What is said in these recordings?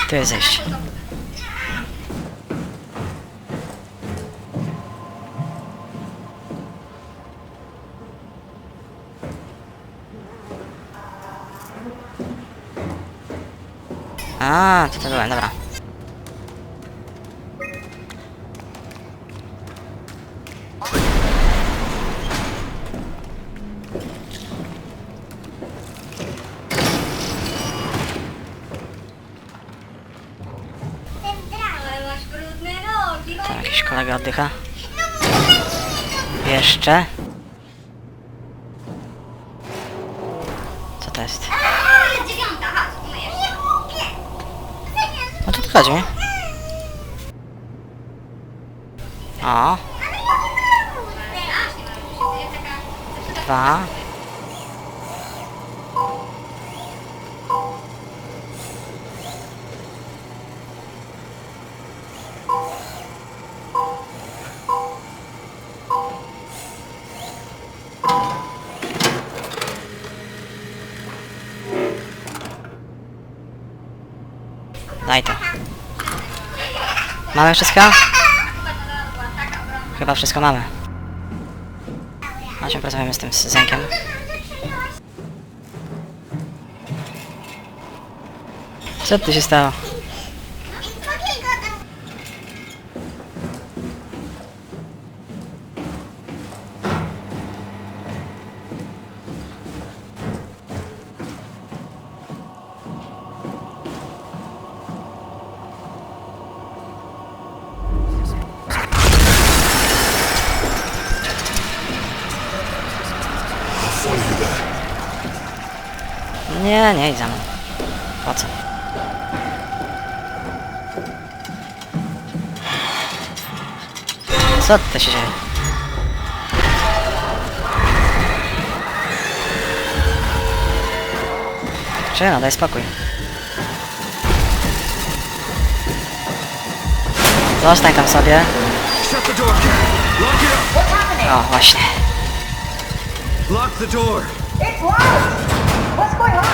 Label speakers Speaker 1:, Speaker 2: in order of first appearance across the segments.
Speaker 1: Tu jest zejście. A, to byłem, dobra. Tam jakiś kolega oddycha. Jeszcze. Co to jest? O co tu chodzi? O. 2. Daj to. Mamy wszystko? Chyba wszystko mamy. Chodźmy, porozmawiamy z tym zenkiem. Co tu się stało? Nie, nie idziemy. Po co? Co to się dzieje? Czyno, daj spokój. Zostań tam sobie. O, właśnie.
Speaker 2: Lock the door.
Speaker 3: It's locked! What's going on?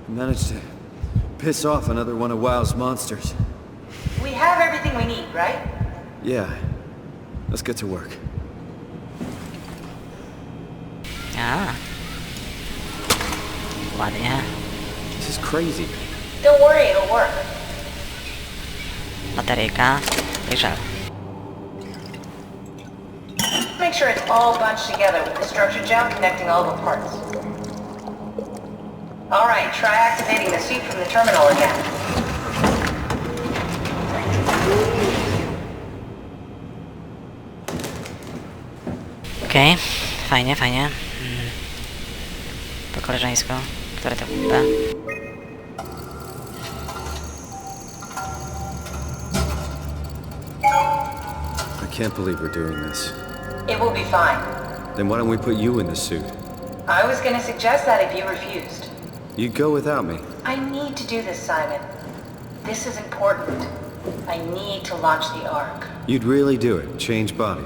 Speaker 2: Managed to piss off another one of WoW's monsters.
Speaker 3: We have everything we need, right?
Speaker 2: Yeah. Let's get to work.
Speaker 1: A. Ładnie.
Speaker 2: This is crazy.
Speaker 3: Don't worry, it'll work.
Speaker 1: Bateryjka. I żel.
Speaker 3: Make sure it's all bunched together with the structure gel connecting all the parts. Alright, try activating the suit from the terminal again.
Speaker 1: Okej, fajnie, fajnie. Po koleżeńsko. Które to B?
Speaker 2: I can't believe we're doing this.
Speaker 3: It will be fine.
Speaker 2: Then why don't we put you in the suit?
Speaker 3: I was gonna suggest that if you refused.
Speaker 2: You'd go without me.
Speaker 3: I need to do this, Simon. This is important. I need to launch the Ark.
Speaker 2: You'd really do it. Change body.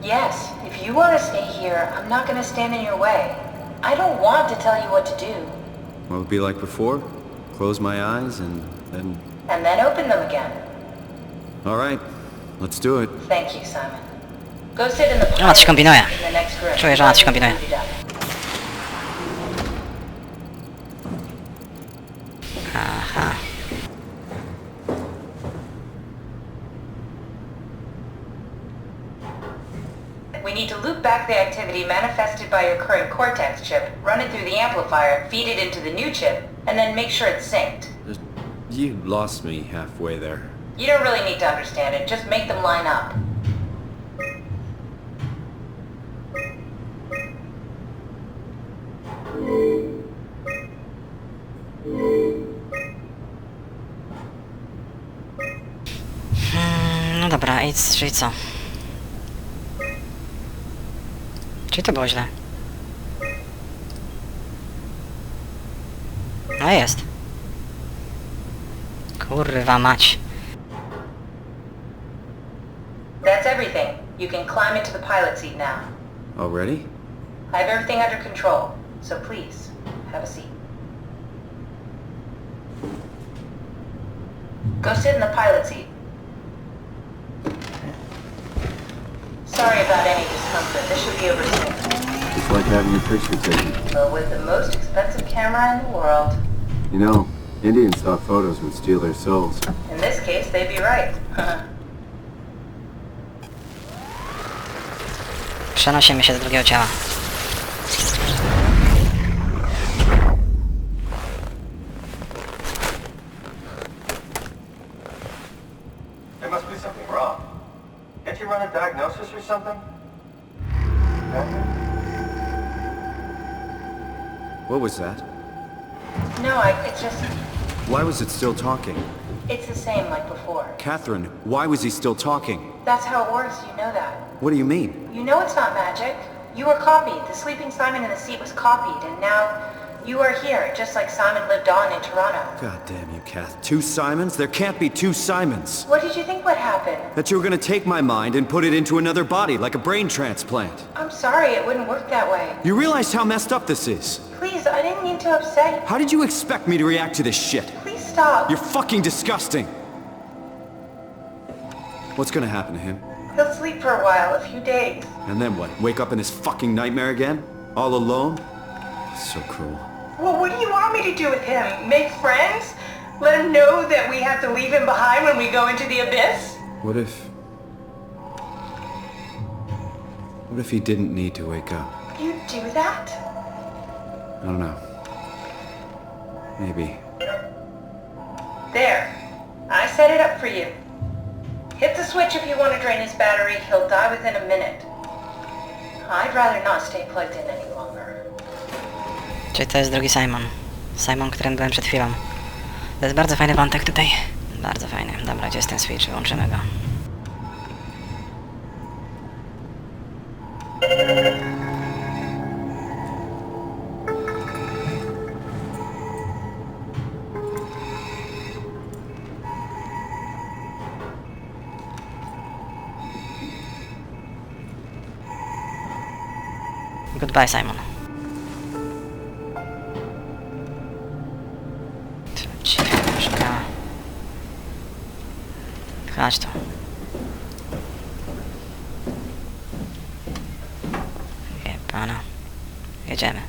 Speaker 3: Yes, if you want to stay here, I'm not gonna stand in your way. I don't want to tell you what to do.
Speaker 2: What would it be like before? Close my eyes and then...
Speaker 3: And then open them again.
Speaker 2: Alright. Let's do it.
Speaker 3: Thank you, Simon. Go sit in the
Speaker 1: Ona coś kombinuje.
Speaker 3: in the next room.
Speaker 1: Czuję, że ona coś kombinuje. Aha.
Speaker 3: We need to loop back the activity manifested by your current Cortex chip, run it through the amplifier, feed it into the new chip, and then make sure it's synced.
Speaker 2: You lost me halfway there.
Speaker 3: You don't really need to understand it, just make them line up.
Speaker 1: No dobra, i czyli co? Czyli to było źle. No jest. Kurwa mać.
Speaker 3: That's everything. You can climb into the pilot seat now.
Speaker 2: Already?
Speaker 3: I have everything under control, so please, have a seat. Go sit in the pilot seat. Sorry about any discomfort. This should be over soon.
Speaker 2: It's like having your picture taken.
Speaker 3: But with the most expensive camera in the world.
Speaker 2: You know, Indians thought photos would steal their souls.
Speaker 3: In this case, they'd be right.
Speaker 1: Przenosimy się do drugiego ciała.
Speaker 4: There must be something wrong. Can't you run a diagnosis or something?
Speaker 2: What was that?
Speaker 3: No, it's just...
Speaker 2: Why was it still talking?
Speaker 3: It's the same like before.
Speaker 2: Catherine, why was he still talking?
Speaker 3: That's how it works, you know that.
Speaker 2: What do you mean?
Speaker 3: You know it's not magic. You were copied. The sleeping Simon in the seat was copied, and now you are here, just like Simon lived on in Toronto.
Speaker 2: God damn you, Kath. 2 Simons? There can't be 2 Simons.
Speaker 3: What did you think would happen?
Speaker 2: That you were gonna take my mind and put it into another body, like a brain transplant.
Speaker 3: I'm sorry, it wouldn't work that way.
Speaker 2: You realize how messed up this is?
Speaker 3: Please, I didn't mean to upset you.
Speaker 2: How did you expect me to react to this shit?
Speaker 3: Please stop.
Speaker 2: You're fucking disgusting! What's gonna happen to him?
Speaker 3: He'll sleep for a while, a few days.
Speaker 2: And then what? Wake up in this fucking nightmare again? All alone? So cruel.
Speaker 3: Well, what do you want me to do with him? Make friends? Let him know that we have to leave him behind when we go into the abyss?
Speaker 2: What if he didn't need to wake up?
Speaker 3: You'd do that?
Speaker 2: I don't know. Maybe.
Speaker 3: There. I set it up for you. Hit the switch if you want to drain his battery. He'll die within a minute. I'd rather not stay plugged in any longer.
Speaker 1: Czyli to jest drugi Simon. Simon, którym byłem przed chwilą. To jest bardzo fajny wątek tutaj. Bardzo fajny. Dobra, gdzie jest ten switch? Wyłączymy go. Goodbye, Simon. Ciężka. Chodź tu. Je pana. Jedziemy.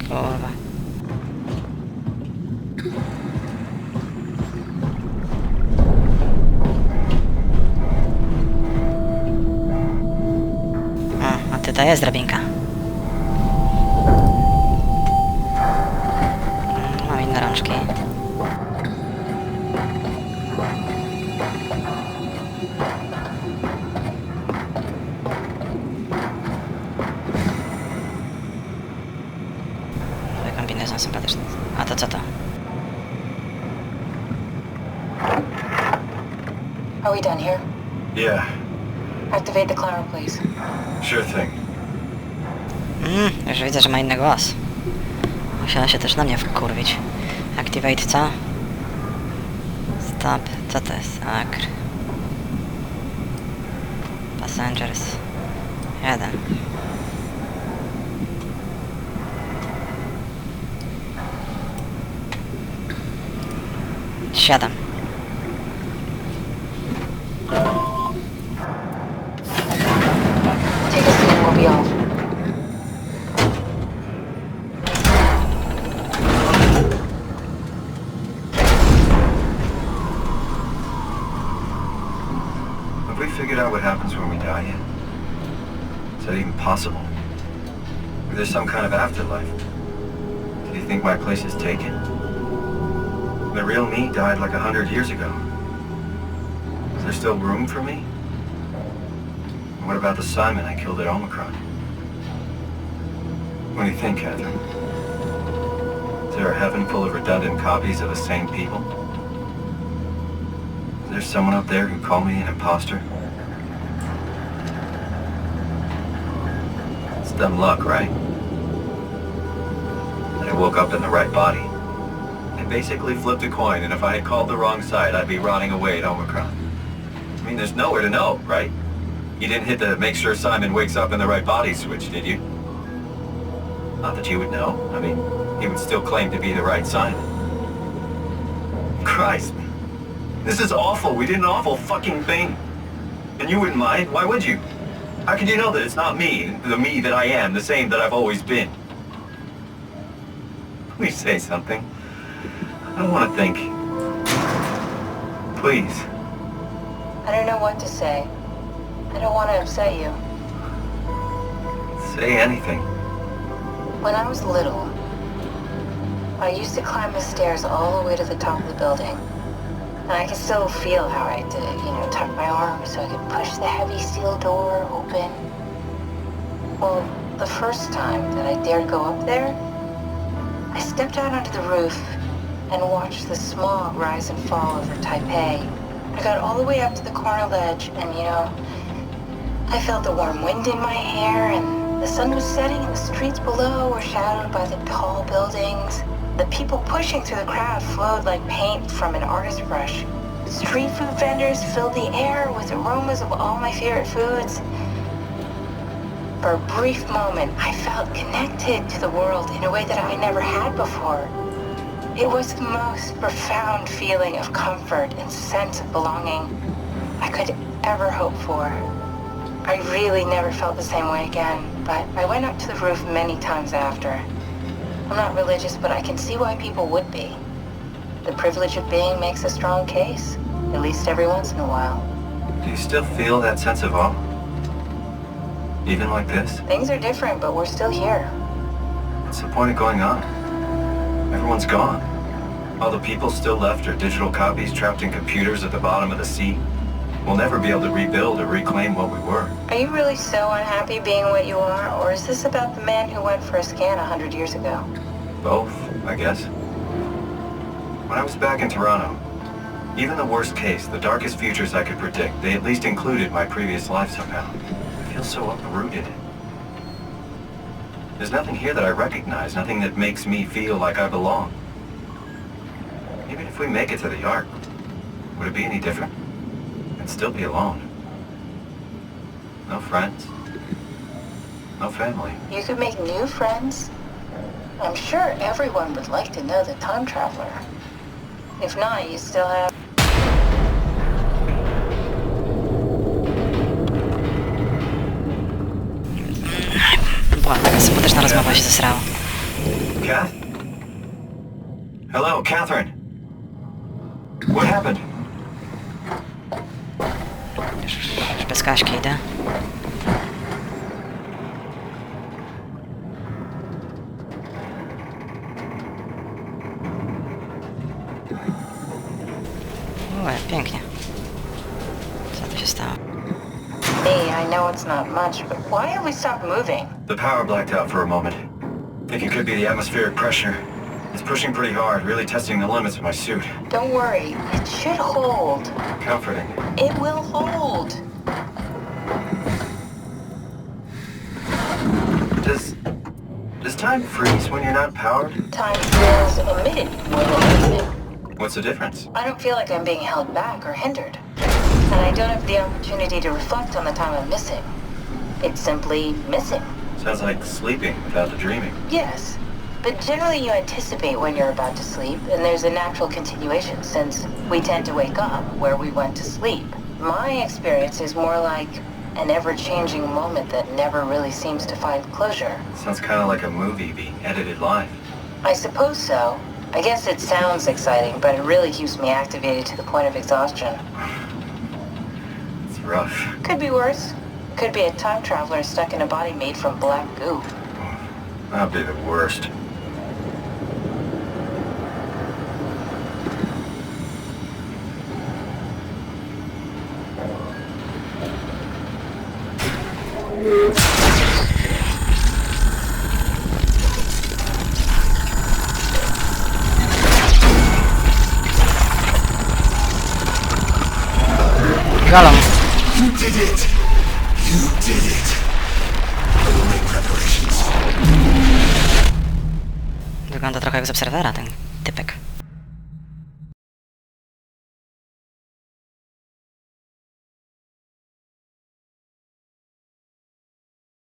Speaker 1: Kurwa. A tutaj jest drabinka. Mam inne rączki. Kombinezon sympatyczny. A to co to?
Speaker 3: Are we done here?
Speaker 4: Yeah,
Speaker 3: Activate the climber, please.
Speaker 4: sure thing.
Speaker 1: Już widzę, że ma inny głos. Musiała się też na mnie wkurwić. Activate co? Stop. Co to jest? Akr. Passengers. 1. Siadam.
Speaker 3: Take a seat and we'll be off.
Speaker 4: Have we figured out what happens when we die yet? Is that even possible? Or there's some kind of afterlife? Do you think my place is taken? The real me died like 100 years ago. Is there still room for me? And what about the Simon I killed at Omicron? What do you think, Catherine? Is there a heaven full of redundant copies of the same people? Is there someone up there who called me an imposter? It's dumb luck, right? That I woke up in the right body. I basically flipped a coin, and if I had called the wrong side, I'd be rotting away at Omicron. I mean, there's nowhere to know, right? You didn't hit the make sure Simon wakes up in the right body switch, did you? Not that you would know. I mean, he would still claim to be the right Simon. Christ. This is awful. We did an awful fucking thing. And you wouldn't mind. Why would you? How could you know that it's not me, the me that I am, the same that I've always been? Please say something. I don't want to think. Please.
Speaker 3: I don't know what to say. I don't want to upset you.
Speaker 4: Say anything.
Speaker 3: When I was little, I used to climb the stairs all the way to the top of the building. And I can still feel how I had to, tuck my arm so I could push the heavy steel door open. Well, the first time that I dared go up there, I stepped out onto the roof and watched the smog rise and fall over Taipei. I got all the way up to the corner ledge and, I felt the warm wind in my hair and the sun was setting and the streets below were shadowed by the tall buildings. The people pushing through the crowd flowed like paint from an artist's brush. Street food vendors filled the air with aromas of all my favorite foods. For a brief moment, I felt connected to the world in a way that I never had before. It was the most profound feeling of comfort and sense of belonging I could ever hope for. I really never felt the same way again, but I went up to the roof many times after. I'm not religious, but I can see why people would be. The privilege of being makes a strong case, at least every once in a while.
Speaker 4: Do you still feel that sense of awe? Even like this?
Speaker 3: Things are different, but we're still here.
Speaker 4: What's the point of going on? Everyone's gone. All the people still left are digital copies trapped in computers at the bottom of the sea. We'll never be able to rebuild or reclaim what we were.
Speaker 3: Are you really so unhappy being what you are, or is this about the man who went for a scan 100 years ago?
Speaker 4: Both, I guess. When I was back in Toronto, even the worst case, the darkest futures I could predict, they at least included my previous life somehow. I feel so uprooted. There's nothing here that I recognize, nothing that makes me feel like I belong. Even if we make it to the Ark, would it be any different? I'd still be alone. No friends. No family.
Speaker 3: You could make new friends. I'm sure everyone would like to know the time traveler. If not, you still have...
Speaker 1: Była taka smuteczna rozmowa, się zesrało.
Speaker 4: Kath? Hello, Catherine. What happened?
Speaker 1: Już bez Kaśki idę. Pięknie. Co tu się stało?
Speaker 3: Hey, I know it's not much, but why have we stopped moving?
Speaker 4: The power blacked out for a moment. Think it could be the atmospheric pressure. It's pushing pretty hard, really testing the limits of my suit.
Speaker 3: Don't worry, it should hold.
Speaker 4: Comforting.
Speaker 3: It will hold.
Speaker 4: Does time freeze when you're not powered?
Speaker 3: Time feels omitted more than needed.
Speaker 4: What's the difference?
Speaker 3: I don't feel like I'm being held back or hindered. And I don't have the opportunity to reflect on the time I'm missing. It's simply missing.
Speaker 4: Sounds like sleeping without the dreaming.
Speaker 3: Yes, but generally you anticipate when you're about to sleep, and there's a natural continuation since we tend to wake up where we went to sleep. My experience is more like an ever-changing moment that never really seems to find closure.
Speaker 4: Sounds kind of like a movie being edited live.
Speaker 3: I suppose so. I guess it sounds exciting, but it really keeps me activated to the point of exhaustion.
Speaker 4: It's rough.
Speaker 3: Could be worse. Could be a time traveler stuck in a body made from black goo.
Speaker 4: That'd be the worst.
Speaker 1: galą.
Speaker 5: You did it! You did it! I will make preparations.
Speaker 1: Wygląda trochę jak z Obserwera ten typek.